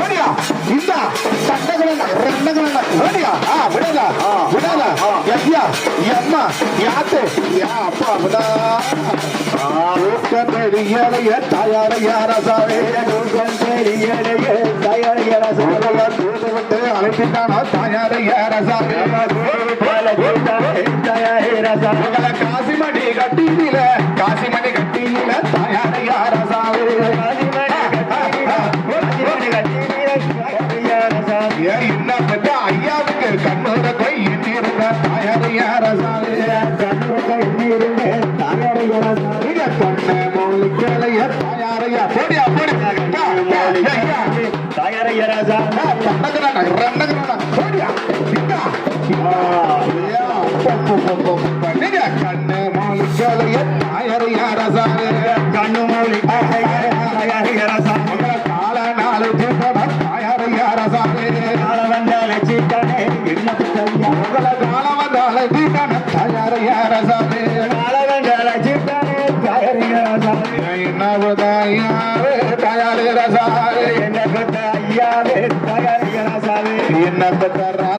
ஓடியா இந்த சட்டங்கள ரெண்டங்கள ஓடியா விடாதா விடாதா எத்தியா எம்மா யாத்து யா அப்பா விடா ஊக்கந்தேடியலைய தாயார யாரசாவே ஊக்கந்தேடியலைய தாயார யாரசாவே தூதுவிட்டு அழைப்பிட்டானா தாயார யாரசாவே காசிமணி கட்டியில காசிமணி கட்டியில தாயார யாரசாவே என்ன பெற்ற ஐயாவுக்கு கண்ணோட கை எண்ணிருந்த தாயாரை யாரசாவே கண்ண மௌலிக்கலைய தாயாரையா போடியா போடி தாயாரையா ராஜா கண்ணகரான போடியா கண்ண மௌலிக்கலைய தாயாரையா ராசாவே கண்ணு மௌலிக்கலைய ராசா கால நாளை தாயாரையா ராசாவே கால வந்தாலே சீட்டானே உங்களை கால வந்தாலே சீட்டான தாயாரையா ராசாவே கால வந்தாலே சீட்டானே தாயாரையா ராசாவே என்னவதாயாவே தாயாரே ராசாவே என்ன பெற்ற ஐயாவே தாயாரையா ராசாவே என்ன பெற்ற